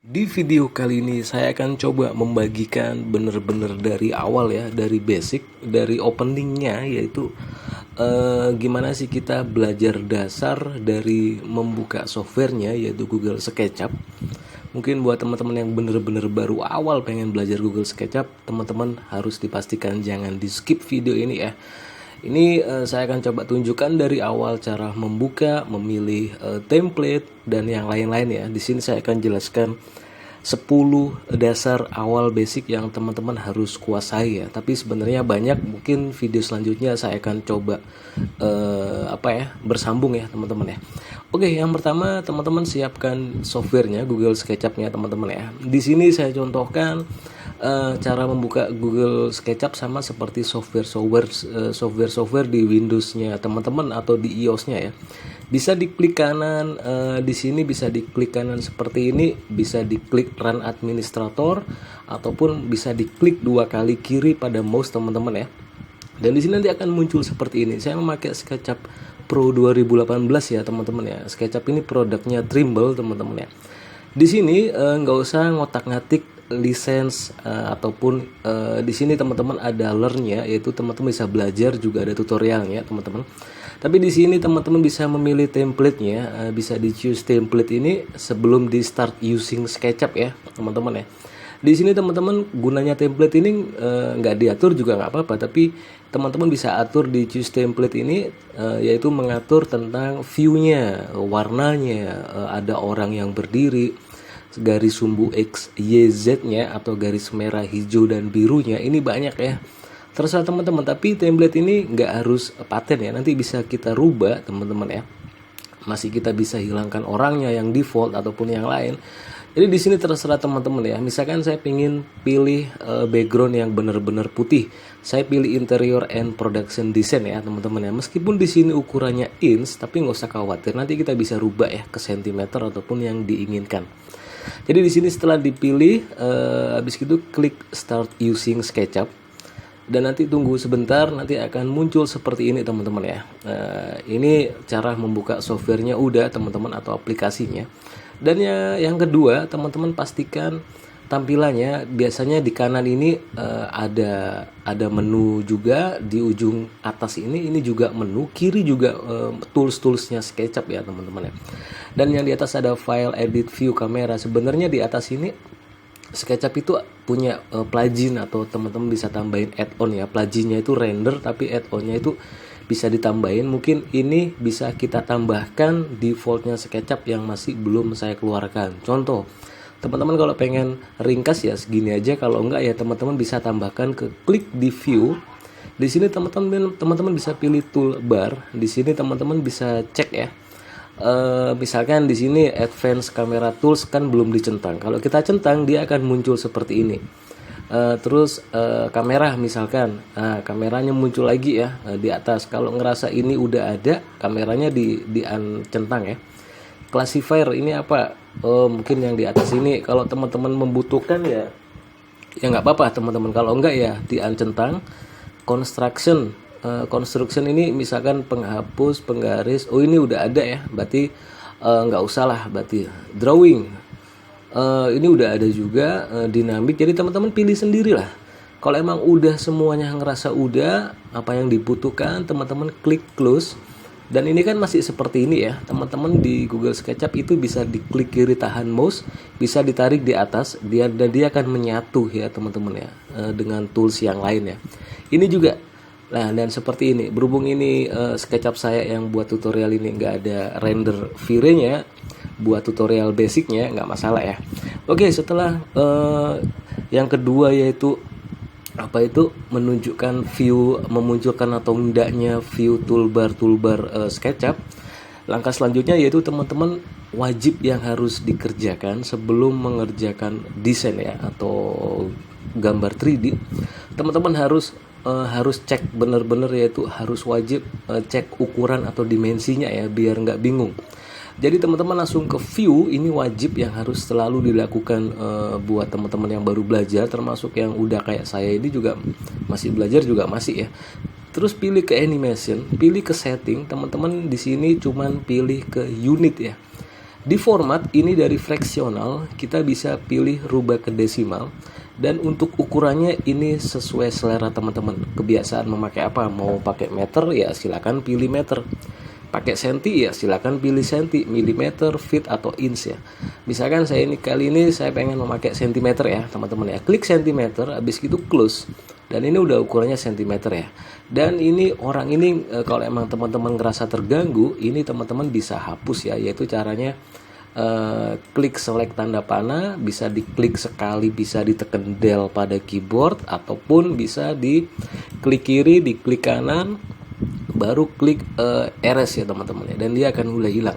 Di video kali ini saya akan coba membagikan bener-bener dari awal ya, dari basic, dari openingnya, yaitu gimana sih kita belajar dasar dari membuka softwarenya yaitu Google SketchUp. Mungkin buat teman-teman yang bener-bener baru awal pengen belajar Google SketchUp, teman-teman harus dipastikan jangan di skip video ini ya. Ini saya akan coba tunjukkan dari awal cara membuka, memilih template dan yang lain-lain ya. Di sini saya akan jelaskan 10 dasar awal basic yang teman-teman harus kuasai ya. Tapi sebenarnya banyak, mungkin video selanjutnya saya akan coba bersambung ya teman-teman ya. Oke, yang pertama teman-teman siapkan softwarenya Google SketchUp-nya teman-teman ya. Di sini saya contohkan cara membuka Google SketchUp sama seperti software di Windows-nya teman-teman atau di iOS-nya ya. Bisa diklik kanan, di sini bisa diklik kanan seperti ini, bisa diklik Run Administrator ataupun bisa diklik 2 kali kiri pada mouse teman-teman ya. Dan di sini nanti akan muncul seperti ini. Saya memakai SketchUp Pro 2018 ya teman-teman ya. SketchUp ini produknya Trimble teman-teman ya. Di sini nggak usah ngotak-ngatik lisensi ataupun di sini teman-teman ada learn-nya, yaitu teman-teman bisa belajar, juga ada tutorialnya teman-teman. Tapi di sini teman-teman bisa memilih template-nya, bisa di choose template ini sebelum di start using SketchUp ya teman-teman ya. Di sini teman-teman gunanya template ini nggak diatur juga nggak apa-apa, tapi teman-teman bisa atur di choose template ini, yaitu mengatur tentang view-nya, warnanya, ada orang yang berdiri, garis sumbu X, Y, Z-nya atau garis merah, hijau, dan birunya. Ini banyak ya, terserah teman-teman. Tapi template ini nggak harus paten ya, nanti bisa kita rubah teman-teman ya. Masih kita bisa hilangkan orangnya yang default ataupun yang lain. Jadi di sini terserah teman-teman ya. Misalkan saya ingin pilih background yang benar-benar putih, saya pilih interior and production design ya teman-teman ya. Meskipun di sini ukurannya inch, tapi nggak usah khawatir, nanti kita bisa rubah ya ke sentimeter ataupun yang diinginkan. Jadi di sini setelah dipilih, habis itu klik Start Using SketchUp dan nanti tunggu sebentar, nanti akan muncul seperti ini teman-teman ya. Ini cara membuka softwarenya udah teman-teman atau aplikasinya. Dan yang kedua, teman-teman pastikan tampilannya. Biasanya di kanan ini ada menu juga, di ujung atas ini juga menu, kiri juga tools-toolsnya SketchUp ya teman-teman ya. Dan yang di atas ada file, edit, view, kamera. Sebenarnya di atas ini SketchUp itu punya plugin atau teman-teman bisa tambahin add-on ya. Pluginnya itu render, tapi add-onnya itu bisa ditambahin. Mungkin ini bisa kita tambahkan defaultnya SketchUp yang masih belum saya keluarkan. Contoh, teman-teman kalau pengen ringkas ya segini aja, kalau enggak ya teman-teman bisa tambahkan ke klik di view. Di sini teman-teman bisa pilih toolbar. Di sini teman-teman bisa cek ya. Misalkan di sini advance camera tools kan belum dicentang. Kalau kita centang dia akan muncul seperti ini. Terus kamera misalkan, kameranya muncul lagi ya di atas. Kalau ngerasa ini udah ada, kameranya di centang ya. Classifier ini apa? Mungkin yang di atas ini. Kalau teman-teman membutuhkan ya nggak apa-apa teman-teman. Kalau enggak ya di uncentang. Construction ini misalkan penghapus, penggaris. Oh ini udah ada ya, berarti nggak usah lah. Berarti drawing, ini udah ada juga. Dinamik, jadi teman-teman pilih sendiri lah. Kalau emang udah semuanya ngerasa udah apa yang dibutuhkan, teman-teman klik close. Dan ini kan masih seperti ini ya teman-teman. Di Google SketchUp itu bisa diklik kiri tahan mouse, bisa ditarik di atas, dan dia akan menyatu ya teman-teman ya dengan tools yang lain ya. Ini juga. Nah, dan seperti ini, berhubung ini SketchUp saya yang buat tutorial ini nggak ada render V-Ray-nya, buat tutorial basicnya nggak masalah ya. Oke, setelah yang kedua yaitu menunjukkan view, memunculkan atau tidaknya view toolbar SketchUp. Langkah selanjutnya yaitu teman-teman wajib yang harus dikerjakan sebelum mengerjakan desain ya atau gambar 3D. Teman-teman harus cek benar-benar, yaitu harus wajib cek ukuran atau dimensinya ya biar nggak bingung. Jadi teman-teman langsung ke view, ini wajib yang harus selalu dilakukan buat teman-teman yang baru belajar, termasuk yang udah kayak saya ini juga masih belajar juga masih ya. Terus pilih ke animation, pilih ke setting, teman-teman di sini cuman pilih ke unit ya. Di format ini dari fraksional kita bisa pilih rubah ke desimal, dan untuk ukurannya ini sesuai selera teman-teman. Kebiasaan memakai apa? Mau pakai meter ya silakan pilih meter. Pakai senti ya silakan pilih senti, milimeter, feet atau inch ya. Misalkan kali ini saya pengen memakai sentimeter ya teman-teman ya. Klik sentimeter, habis itu close. Dan ini udah ukurannya sentimeter ya. Dan ini orang ini kalau emang teman-teman ngerasa terganggu, ini teman-teman bisa hapus ya. Yaitu caranya klik select tanda panah, bisa diklik sekali, bisa ditekan del pada keyboard, ataupun bisa diklik kiri, diklik kanan, baru klik erase ya teman-teman ya, dan dia akan mulai hilang.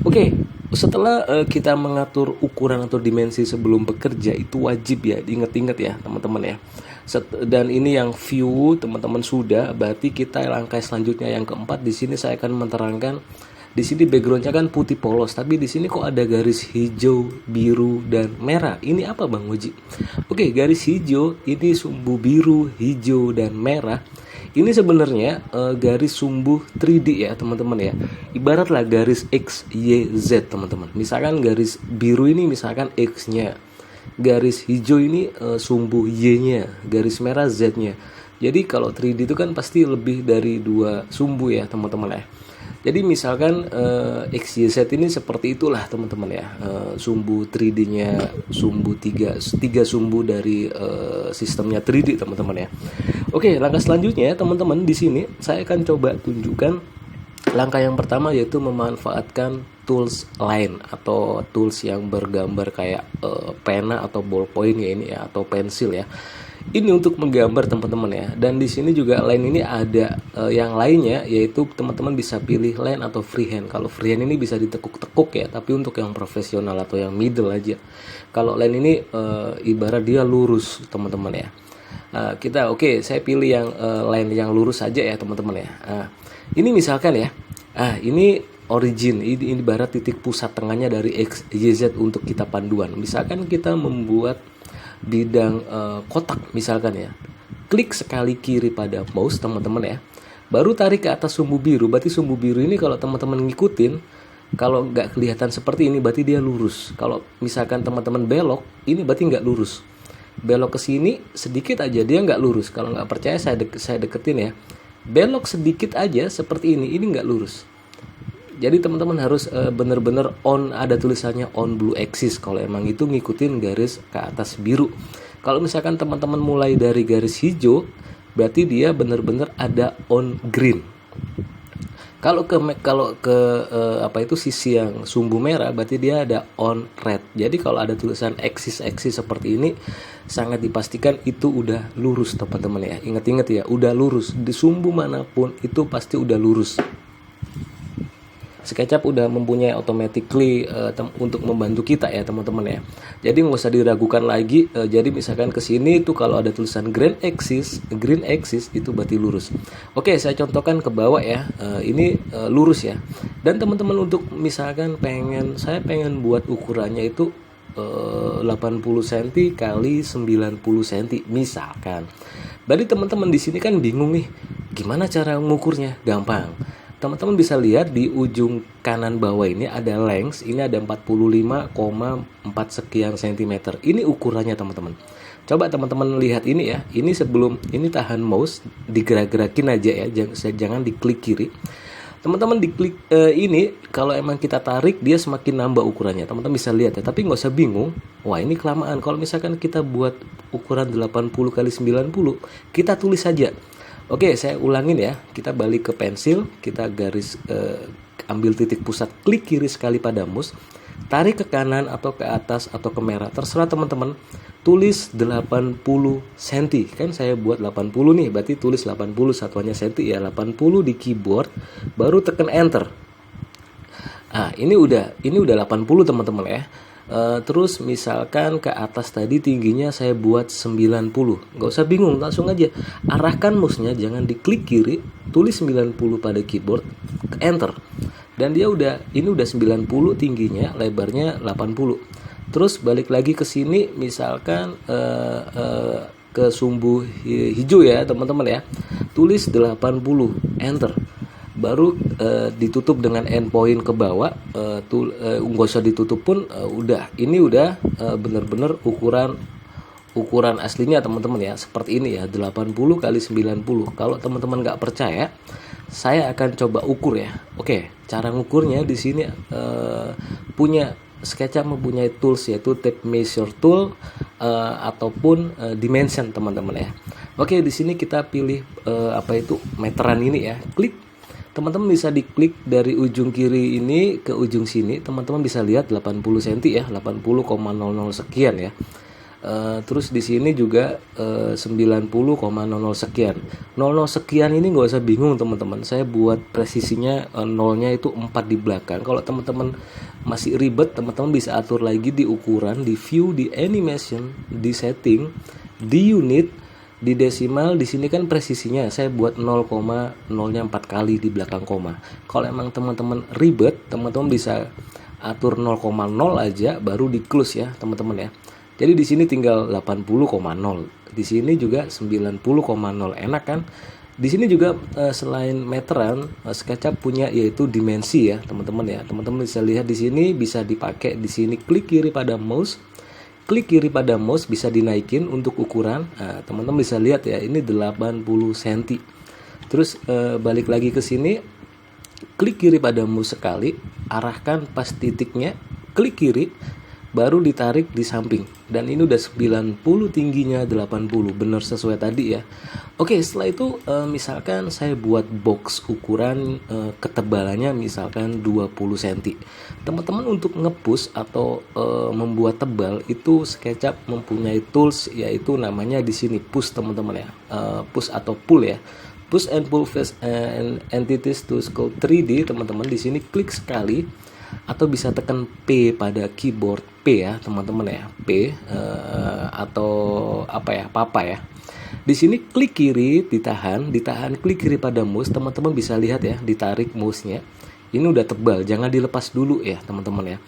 Oke, setelah kita mengatur ukuran atau dimensi sebelum bekerja, itu wajib ya diingat-ingat ya teman-teman ya. Dan ini yang view teman-teman sudah, berarti kita langkah selanjutnya yang keempat. Di sini saya akan menerangkan, di sini backgroundnya kan putih polos, tapi di sini kok ada garis hijau, biru, dan merah. Ini apa Bang Oji? Oke, garis hijau ini sumbu biru, hijau, dan merah. Ini sebenarnya garis sumbu 3D ya teman-teman ya. Ibaratlah garis X, Y, Z teman-teman. Misalkan garis biru ini misalkan X-nya, garis hijau ini sumbu Y-nya, garis merah Z-nya. Jadi kalau 3D itu kan pasti lebih dari 2 sumbu ya teman-teman ya. Jadi misalkan X, Y, Z ini seperti itulah teman-teman ya. Sumbu 3D-nya, sumbu 3 sumbu dari sistemnya 3D teman-teman ya. Oke, langkah selanjutnya teman-teman, di sini saya akan coba tunjukkan langkah yang pertama, yaitu memanfaatkan tools lain atau tools yang bergambar kayak pena atau ballpoint ya ini ya, atau pensil ya. Ini untuk menggambar teman-teman ya. Dan di sini juga line ini ada yang lainnya, yaitu teman-teman bisa pilih line atau freehand. Kalau freehand ini bisa ditekuk-tekuk ya, tapi untuk yang profesional atau yang middle aja. Kalau line ini ibarat dia lurus teman-teman ya. Saya pilih yang line yang lurus saja ya teman-teman ya. Ini misalkan ya. Ini origin, ini ibarat titik pusat tengahnya dari X, Y, Z untuk kita panduan. Misalkan kita membuat bidang kotak misalkan ya, klik sekali kiri pada mouse teman-teman ya, baru tarik ke atas sumbu biru. Berarti sumbu biru ini kalau teman-teman ngikutin, kalau nggak kelihatan seperti ini berarti dia lurus. Kalau misalkan teman-teman belok, ini berarti nggak lurus. Belok ke sini sedikit aja dia nggak lurus. Kalau nggak percaya saya deketin ya, belok sedikit aja seperti ini nggak lurus. Jadi teman-teman harus benar-benar on, ada tulisannya on blue axis kalau emang itu ngikutin garis ke atas biru. Kalau misalkan teman-teman mulai dari garis hijau, berarti dia benar-benar ada on green. Kalau ke sisi yang sumbu merah, berarti dia ada on red. Jadi kalau ada tulisan axis seperti ini, sangat dipastikan itu udah lurus teman-teman ya. Ingat-ingat ya, udah lurus di sumbu manapun itu pasti udah lurus. SketchUp udah mempunyai automatically untuk membantu kita ya teman-teman ya. Jadi nggak usah diragukan lagi. Jadi misalkan ke sini itu kalau ada tulisan green axis itu berarti lurus. Oke, saya contohkan ke bawah ya. Ini lurus ya. Dan teman-teman untuk misalkan saya pengen buat ukurannya itu 80 cm kali 90 cm misalkan. Berarti teman-teman di sini kan bingung nih, gimana cara mengukurnya? Gampang. Teman-teman bisa lihat di ujung kanan bawah ini ada length, ini ada 45,4 sekian cm. Ini ukurannya teman-teman. Coba teman-teman lihat ini ya. Ini sebelum ini tahan mouse, digerak-gerakin aja ya, jangan diklik kiri. Teman-teman diklik ini, kalau emang kita tarik dia semakin nambah ukurannya. Teman-teman bisa lihat ya, tapi nggak usah bingung. Wah, ini kelamaan. Kalau misalkan kita buat ukuran 80 kali 90, kita tulis saja. Oke, saya ulangin ya. Kita balik ke pensil, kita garis ambil titik pusat, klik kiri sekali pada mouse, tarik ke kanan atau ke atas atau ke merah, terserah teman-teman. Tulis 80 cm. Kan saya buat 80 nih, berarti tulis 80 satuannya cm ya, 80 di keyboard, baru tekan enter. Ini udah 80 teman-teman ya. Terus misalkan ke atas tadi tingginya saya buat 90. Nggak usah bingung, langsung aja arahkan mouse-nya, jangan diklik kiri, tulis 90 pada keyboard, ke enter. Dan dia ini udah 90 tingginya, lebarnya 80. Terus balik lagi ke sini, misalkan ke sumbu hijau ya teman-teman ya, tulis 80, enter. baru ditutup dengan endpoint ke bawah, nggak usah ditutup pun, udah ini udah bener-bener ukuran aslinya teman-teman ya, seperti ini ya, 80 kali 90. Kalau teman-teman nggak percaya, saya akan coba ukur ya. Oke, cara ngukurnya di sini punya SketchUp mempunyai tools, yaitu tape measure tool ataupun dimension teman-teman ya. Oke, di sini kita pilih meteran ini ya. Klik, teman-teman bisa diklik dari ujung kiri ini ke ujung sini. Teman-teman bisa lihat 80 cm ya, 80,00 sekian ya. Terus di sini juga 90,00 sekian. 00 sekian ini nggak usah bingung teman-teman. Saya buat presisinya nolnya itu 4 di belakang. Kalau teman-teman masih ribet, teman-teman bisa atur lagi di ukuran, di view, di animation, di setting, di unit, di desimal. Di sini kan presisinya saya buat 0,0-nya 4 kali di belakang koma. Kalau emang teman-teman ribet, teman-teman bisa atur 0,0 aja baru di close ya teman-teman ya. Jadi di sini tinggal 80,0, di sini juga 90,0, enak kan? Di sini juga selain meteran, SketchUp punya yaitu dimensi ya, teman-teman ya. Teman-teman bisa lihat di sini, bisa dipakai di sini, klik kiri pada mouse. Klik kiri pada mouse bisa dinaikin untuk ukuran. Nah, teman-teman bisa lihat ya, ini 80 cm. Terus balik lagi ke sini, klik kiri pada mouse sekali, arahkan pas titiknya, klik kiri, baru ditarik di samping, dan ini udah 90, tingginya 80, bener sesuai tadi ya. Oke, setelah itu misalkan saya buat box ukuran ketebalannya misalkan 20 cm. Teman-teman untuk nge-push atau membuat tebal itu SketchUp mempunyai tools, yaitu namanya di sini push teman-teman ya. Push atau pull ya. Push and pull face and entities to sculpt 3D teman-teman. Di sini klik sekali atau bisa tekan P pada keyboard, P ya teman-teman ya, P atau papa ya. Di sini klik kiri, ditahan, klik kiri pada mouse, teman-teman bisa lihat ya, ditarik mouse-nya. Ini udah tebal, jangan dilepas dulu ya teman-teman ya.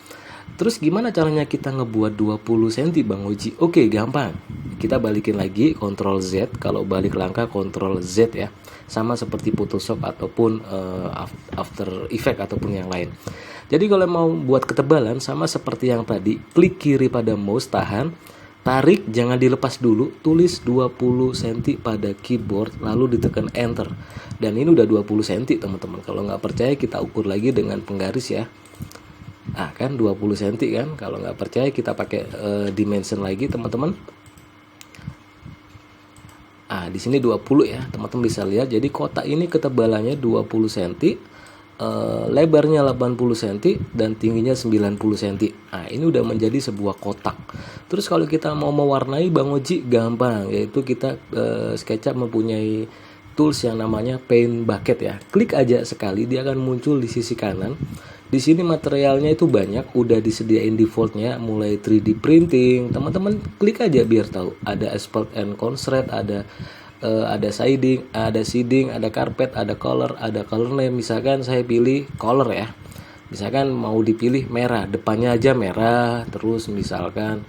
Terus gimana caranya kita ngebuat 20 cm Bang Oji? Oke, gampang. Kita balikin lagi, Ctrl Z, kalau balik langkah Ctrl Z ya. Sama seperti Photoshop ataupun After Effects ataupun yang lain. Jadi kalau mau buat ketebalan sama seperti yang tadi, klik kiri pada mouse, tahan, tarik, jangan dilepas dulu, tulis 20 cm pada keyboard, lalu ditekan enter. Dan ini udah 20 cm teman-teman. Kalau nggak percaya kita ukur lagi dengan penggaris ya. Kan 20 cm kan. Kalau nggak percaya kita pakai dimension lagi teman-teman. Di sini 20 ya, teman-teman bisa lihat. Jadi kotak ini ketebalannya 20 cm. Lebarnya 80 cm dan tingginya 90 cm. Ini udah menjadi sebuah kotak. Terus kalau kita mau mewarnai Bang Oji, gampang, yaitu kita SketchUp mempunyai tools yang namanya paint bucket ya. Klik aja sekali, dia akan muncul di sisi kanan. Di sini materialnya itu banyak, udah disediain defaultnya, mulai 3D printing. Teman-teman klik aja biar tahu. Ada asphalt and concrete, ada shading, ada carpet, ada color name. Misalkan saya pilih color ya. Misalkan mau dipilih merah, depannya aja merah, terus misalkan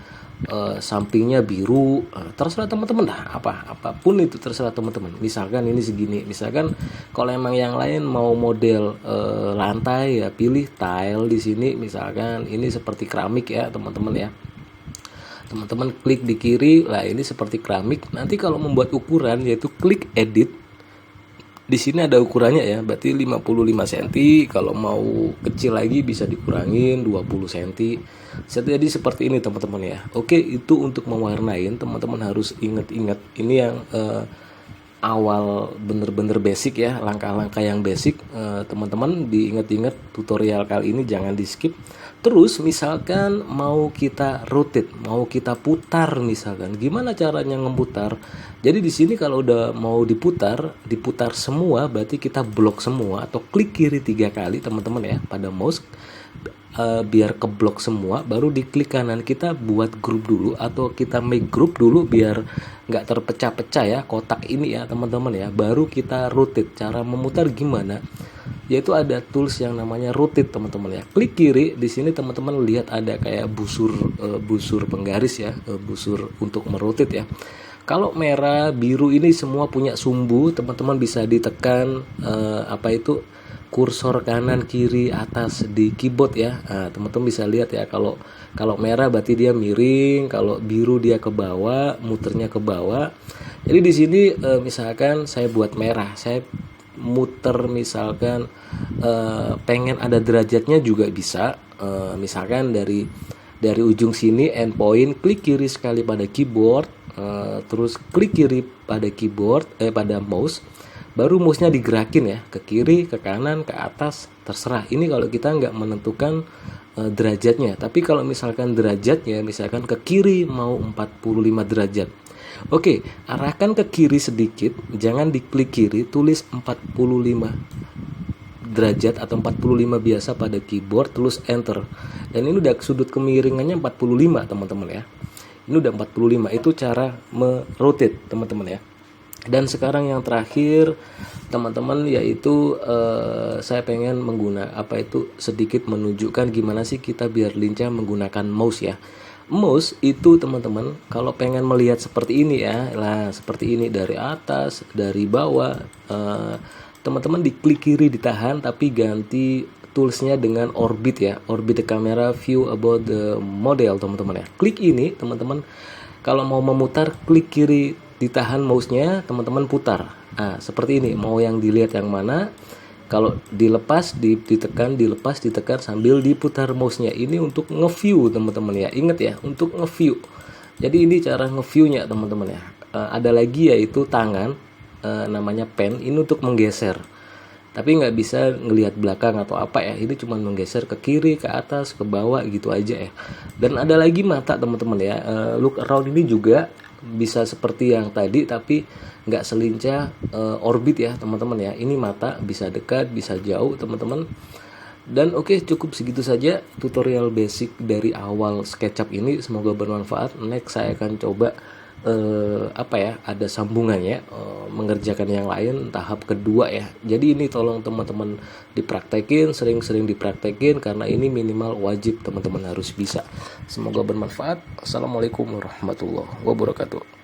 sampingnya biru, terserah teman-teman dah, apapun itu terserah teman-teman. Misalkan ini segini, misalkan kalau emang yang lain mau model lantai ya pilih tile di sini, misalkan ini seperti keramik ya teman-teman ya. Teman-teman klik di kiri, lah ini seperti keramik. Nanti kalau membuat ukuran yaitu klik edit. Di sini ada ukurannya ya, berarti 55 cm. Kalau mau kecil lagi bisa dikurangin 20 cm. Jadi seperti ini teman-teman ya. Oke, itu untuk mewarnain, teman-teman harus ingat-ingat. Ini yang awal bener-bener basic ya, langkah-langkah yang basic. Teman-teman diingat-ingat, tutorial kali ini jangan di skip. Terus misalkan mau kita rotate, mau kita putar misalkan, gimana caranya ngeputar? Jadi di sini kalau udah mau diputar semua, berarti kita blok semua atau klik kiri 3 kali teman-teman ya pada mouse, biar keblok semua, baru diklik kanan kita buat grup dulu atau kita make group dulu biar nggak terpecah-pecah ya kotak ini ya teman-teman ya. Baru kita rotate. Cara memutar gimana? Yaitu ada tools yang namanya rotate teman-teman ya. Klik kiri, di sini teman-teman lihat ada kayak busur penggaris ya, busur untuk merotate ya. Kalau merah, biru ini semua punya sumbu, teman-teman bisa ditekan kursor kanan, kiri, atas di keyboard ya. Teman-teman bisa lihat ya, kalau merah berarti dia miring, kalau biru dia ke bawah, muternya ke bawah. Jadi di sini misalkan saya buat merah, saya muter misalkan pengen ada derajatnya juga bisa. Misalkan dari ujung sini endpoint, klik kiri sekali pada keyboard, terus klik kiri pada keyboard pada mouse, baru mouse-nya digerakin ya ke kiri, ke kanan, ke atas, terserah. Ini kalau kita nggak menentukan derajatnya. Tapi kalau misalkan derajatnya misalkan ke kiri mau 45 derajat. Oke, arahkan ke kiri sedikit, jangan diklik kiri, tulis 45 derajat atau 45 biasa pada keyboard, terus enter. Dan ini udah sudut kemiringannya 45 teman-teman ya. Ini udah 45, itu cara merotate teman-teman ya. Dan sekarang yang terakhir teman-teman, yaitu saya pengen sedikit menunjukkan gimana sih kita biar lincah menggunakan mouse ya. Mouse itu teman-teman kalau pengen melihat seperti ini ya, lah seperti ini dari atas, dari bawah, teman-teman diklik kiri ditahan, tapi ganti toolsnya dengan orbit ya, orbit the camera view about the model teman-teman ya. Klik ini teman-teman, kalau mau memutar klik kiri ditahan mouse-nya, teman-teman putar. Seperti ini, mau yang dilihat yang mana. Kalau dilepas ditekan, dilepas ditekan sambil diputar mouse-nya. Ini untuk nge-view teman-teman ya. Ingat ya, untuk nge-view. Jadi ini cara nge-view-nya teman-teman ya. Ada lagi yaitu tangan, namanya pen, ini untuk menggeser. Tapi nggak bisa ngelihat belakang atau apa ya. Ini cuma menggeser ke kiri, ke atas, ke bawah gitu aja ya. Dan ada lagi mata teman-teman ya. Look around ini juga bisa seperti yang tadi, tapi nggak selincah orbit ya teman-teman ya. Ini mata bisa dekat, bisa jauh teman-teman. Dan oke, cukup segitu saja tutorial basic dari awal SketchUp ini. Semoga bermanfaat. Next saya akan coba ada sambungannya, mengerjakan yang lain tahap kedua ya. Jadi ini tolong teman-teman dipraktekin, sering-sering dipraktekin, karena ini minimal wajib teman-teman harus bisa. Semoga bermanfaat. Assalamualaikum warahmatullahi wabarakatuh.